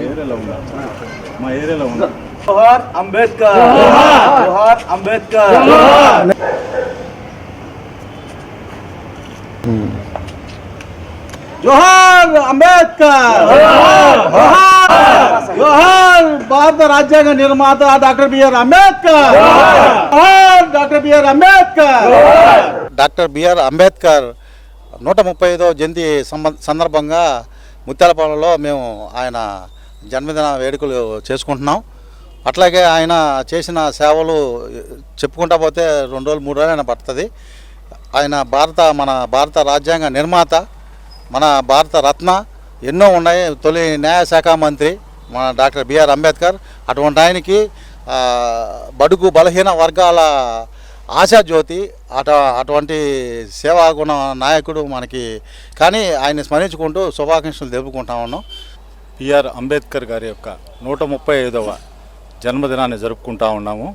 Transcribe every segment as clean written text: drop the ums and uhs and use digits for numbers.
ఏరియాలో ఉన్నా జోహార్ అంబేద్కర్, జోహార్ అంబేద్కర్. జోహార్ అంబేద్కర్, జోహార్ భారత రాజ్యాంగ నిర్మాత డాక్టర్ బిఆర్ అంబేద్కర్, జోహార్ డాక్టర్ బిఆర్ అంబేద్కర్. డాక్టర్ బిఆర్ అంబేద్కర్ 135వ జయంతి సందర్భంగా ముత్యాలపాలెంలో మేము ఆయన జన్మదిన వేడుకలు చేసుకుంటున్నాం. అట్లాగే ఆయన చేసిన సేవలు చెప్పుకుంటా పోతే 2 రోజులు 3 రోజులు ఆయన పడుతుంది. ఆయన మన భారత రాజ్యాంగ నిర్మాత, మన భారత రత్న ఎన్నో ఉన్నాయి. తొలి న్యాయశాఖ మంత్రి మన డాక్టర్ బిఆర్ అంబేద్కర్. అటువంటి ఆయనకి బడుగు బలహీన వర్గాల ఆశాజ్యోతి, అటువంటి సేవాగుణ నాయకుడు మనకి. కానీ ఆయన్ని స్మరించుకుంటూ శుభాకాంక్షలు తెలుపుకుంటా ఉన్నాం. బిఆర్ అంబేద్కర్ గారి యొక్క 135వ జన్మదినాన్ని జరుపుకుంటా ఉన్నాము.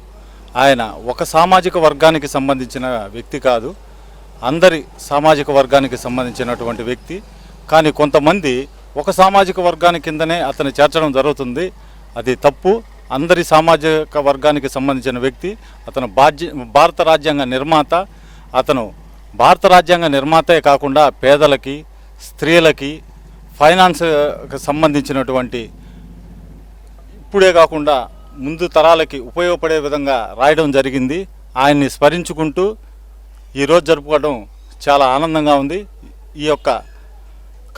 ఆయన ఒక సామాజిక వర్గానికి సంబంధించిన వ్యక్తి కాదు, అందరి సామాజిక వర్గానికి సంబంధించినటువంటి వ్యక్తి. కానీ కొంతమంది ఒక సామాజిక వర్గానికి కిందనే అతను చేర్చడం జరుగుతుంది. అది తప్పు. అందరి సామాజిక వర్గానికి సంబంధించిన వ్యక్తి. అతను భారత రాజ్యాంగ నిర్మాత. అతను భారత రాజ్యాంగ నిర్మాతే కాకుండా పేదలకి, స్త్రీలకి, ఫైనాన్స్కి సంబంధించినటువంటి ఇప్పుడే కాకుండా ముందు తరాలకి ఉపయోగపడే విధంగా రాయడం జరిగింది. ఆయన్ని స్మరించుకుంటూ ఈరోజు జరుపుకోవడం చాలా ఆనందంగా ఉంది. ఈ యొక్క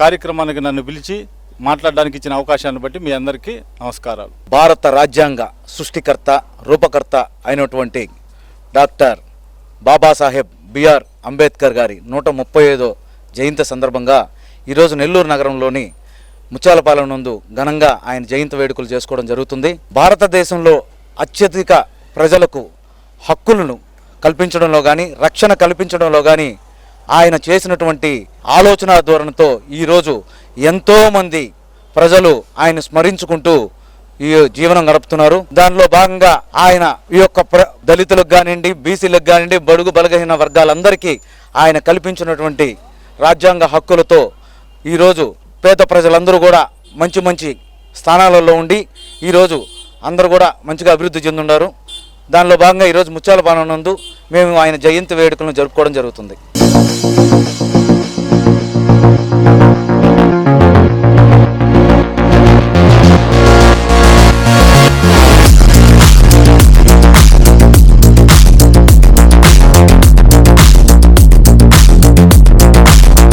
కార్యక్రమానికి నన్ను పిలిచి మాట్లాడడానికి ఇచ్చిన అవకాశాన్ని బట్టి మీ అందరికీ నమస్కారాలు. భారత రాజ్యాంగ సృష్టికర్త, రూపకర్త అయినటువంటి డాక్టర్ బాబాసాహెబ్ బిఆర్ అంబేద్కర్ గారి 135వ జయంతి సందర్భంగా ఈరోజు నెల్లూరు నగరంలోని ముత్యాలపాలెం నందు ఘనంగా ఆయన జయంతి వేడుకలు చేసుకోవడం జరుగుతుంది. భారతదేశంలో అత్యధిక ప్రజలకు హక్కులను కల్పించడంలో కానీ, రక్షణ కల్పించడంలో కానీ ఆయన చేసినటువంటి ఆలోచన ధోరణితో ఈరోజు ఎంతోమంది ప్రజలు ఆయన స్మరించుకుంటూ ఈ జీవనం గడుపుతున్నారు. దానిలో భాగంగా ఆయన ఈ యొక్క దళితులకు కానివ్వండి, బీసీలకు కానివ్వండి, బడుగు బలహీన వర్గాలందరికీ ఆయన కల్పించినటువంటి రాజ్యాంగ హక్కులతో ఈరోజు పేద ప్రజలందరూ కూడా మంచి మంచి స్థానాలలో ఉండి ఈరోజు అందరూ కూడా మంచిగా అభివృద్ధి చెందున్నారు. దానిలో భాగంగా ఈరోజు ముత్యాలపాలెం నందు మేము ఆయన జయంతి వేడుకలను జరుపుకోవడం జరుగుతుంది.